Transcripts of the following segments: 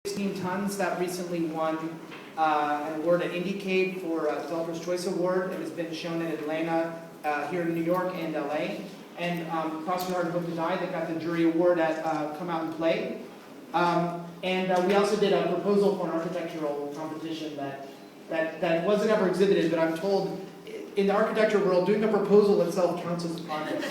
16 Tons that recently won an award at IndieCade for Developer's Choice Award. It has been shown in Atlanta, here in New York, and LA. And Cross Your Heart and Hope to Die, they got the jury award at Come Out and Play. And we also did a proposal for an architectural competition that wasn't ever exhibited, but I'm told in the architecture world, doing a proposal itself counts as a project.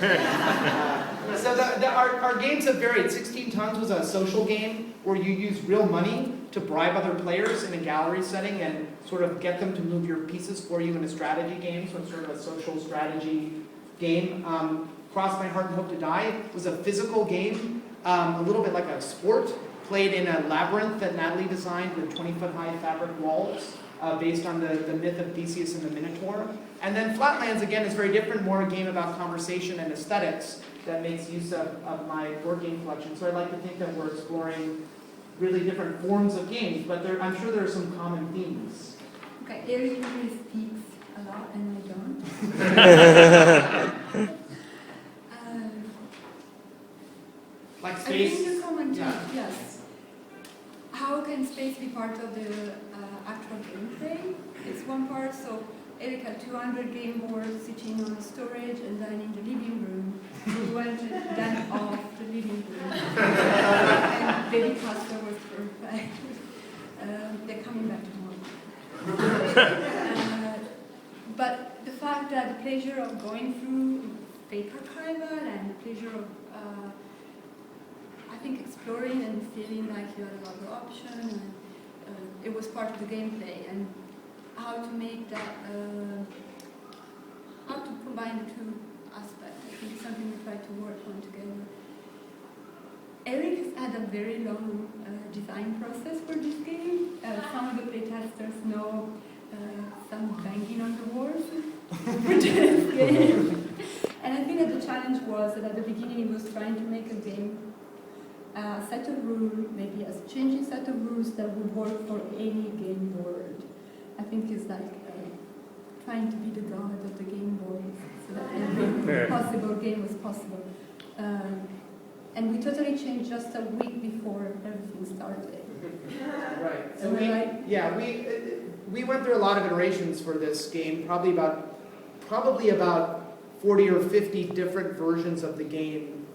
So our games have varied. 16 Tons was a social game where you use real money to bribe other players in a gallery setting and sort of get them to move your pieces for you in a strategy game, so it's sort of a social strategy game. Cross My Heart and Hope to Die was a physical game, a little bit like a sport, played in a labyrinth that Nathalie designed with 20-foot-high fabric walls, based on the myth of Theseus and the Minotaur. And then Flatlands, again, is very different, more a game about conversation and aesthetics that makes use of my board game collection. So I like to think that we're exploring really different forms of games, but I'm sure there are some common themes. Okay, Eric usually speaks a lot and I don't. Like space? I think the common theme, Yeah. yes. How can space be part of the actual gameplay? It's one part, so Eric had 200 game boards sitting on storage, and then in the living room, we went them off the living room. And Babycastles was perfect. They're coming back tomorrow. But the fact that the pleasure of going through fake archival and the pleasure of I think exploring and feeling like you had another option, and it was part of the gameplay, and how to make that, how to combine the two aspects. I think it's something we try to work on together. Eric has had a very long design process for this game. Some of the playtesters know some banging on the walls for this game. And I think that the challenge was that at the beginning he was trying to make a game, a set of rules, maybe a changing set of rules that would work for any game board. I think it's like trying to be the god of the game board, so that every possible game was possible. And we totally changed just a week before everything started. Right. So we went through a lot of iterations for this game, probably about 40 or 50 different versions of the game.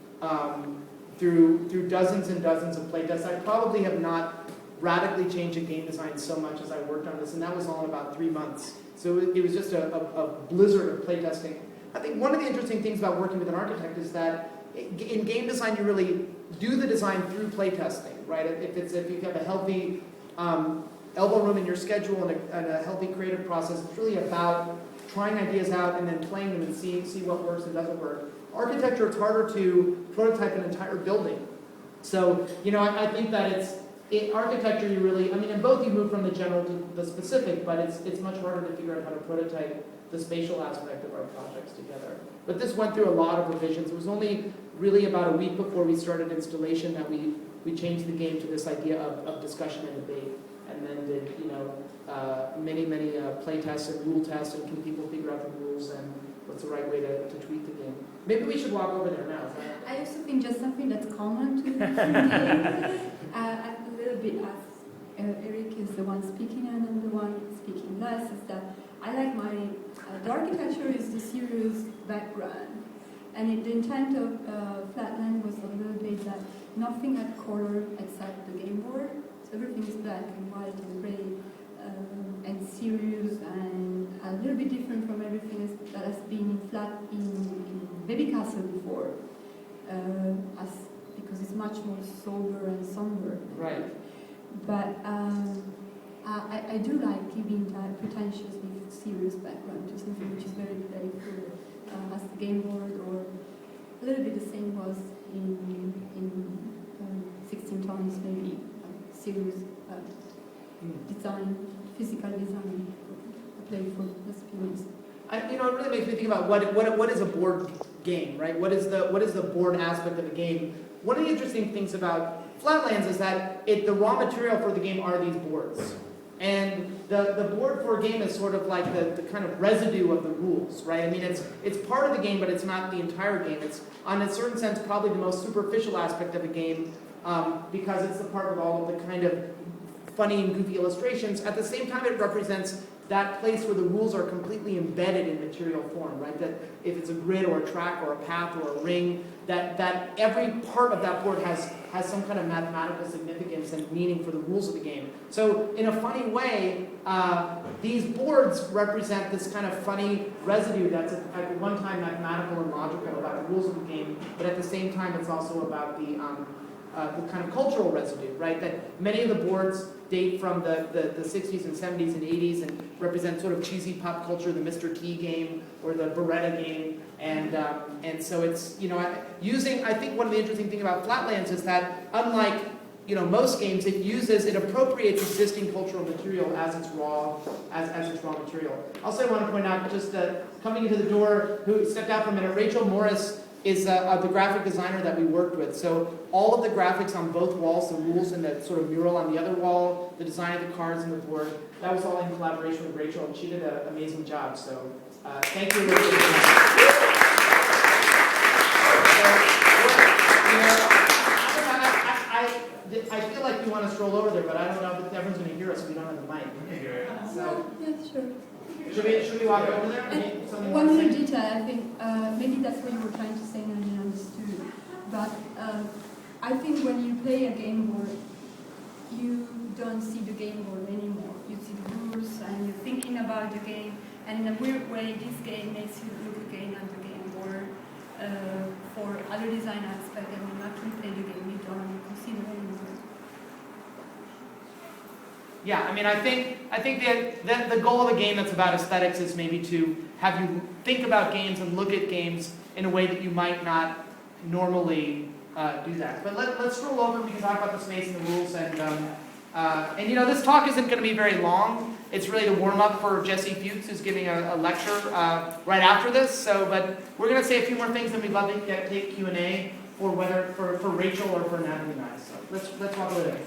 Through dozens and dozens of playtests. I probably have not radically changed a game design so much as I worked on this, and that was all in about 3 months. So it was just a blizzard of playtesting. I think one of the interesting things about working with an architect is that in game design you really do the design through playtesting, right? If you have a healthy elbow room in your schedule and a healthy creative process, it's really about trying ideas out and then playing them and see what works and doesn't work. Architecture, it's harder to prototype an entire building. So, I think that architecture, you really, in both you move from the general to the specific, but it's much harder to figure out how to prototype the spatial aspect of our projects together. But this went through a lot of revisions. It was only really about a week before we started installation that we changed the game to this idea of discussion and debate, and then did, many play tests and rule tests, and can people figure out the rules and what's the right way to tweak the game. Maybe we should walk over there now. I also think just something that's common to different games, a little bit as Eric is the one speaking and I'm the one speaking less, is that I like the architecture is the serious background. And the intent of Flatland was a little bit that nothing had color except the game board. So everything is black and white and gray. And serious and a little bit different from everything that has been in Babycastles before, because it's much more sober and somber. Right. But I do like giving that pretentious with serious background to something which is very playful, as the game board, or a little bit the same was in 16 Tons, maybe serious design. Physical design, playful experience. It really makes me think about what is a board game, right? What is the board aspect of a game? One of the interesting things about Flatlands is that the raw material for the game are these boards, and the board for a game is sort of like the kind of residue of the rules, right? It's part of the game, but it's not the entire game. It's, on a certain sense, probably the most superficial aspect of a game, because it's the part with all of the kind of funny and goofy illustrations. At the same time, it represents that place where the rules are completely embedded in material form, right? That if it's a grid or a track or a path or a ring, that every part of that board has some kind of mathematical significance and meaning for the rules of the game. So in a funny way, these boards represent this kind of funny residue that's at one time mathematical and logical about the rules of the game, but at the same time it's also about the kind of cultural residue, right? That many of the boards date from the 60s and 70s and 80s and represent sort of cheesy pop culture, the Mr. T game or the Beretta game, and so it's, you know, I think one of the interesting things about Flatlands is that unlike, you know, most games, it appropriates existing cultural material as its raw material. Also, I want to point out, just coming into the door, who stepped out for a minute, Rachel Morris is the graphic designer that we worked with. So all of the graphics on both walls, the rules and the sort of mural on the other wall, the design of the cards and the board, that was all in collaboration with Rachel, and she did an amazing job. So thank you, Rachel. I feel like we want to stroll over there, but I don't know if everyone's going to hear us if we don't have the mic. So, yeah, sure. Should we walk over there? One more detail, I think, maybe that's what you were trying to say and I didn't understand. But I think when you play a game board, you don't see the game board anymore. You see the rules and you're thinking about the game. And in a weird way, this game makes you look again at the game board for other design aspects. And when you actually play the game, you don't consider anymore. Yeah, I mean, I think the goal of a game that's about aesthetics is maybe to have you think about games and look at games in a way that you might not normally do that. But let's roll over. We can talk about the space and the rules. And you know, this talk isn't going to be very long. It's really to warm up for Jesse Fuchs, who's giving a lecture right after this. So, but we're going to say a few more things, and we'd love to take Q&A for Rachel or for Nathalie and I. So let's walk over there.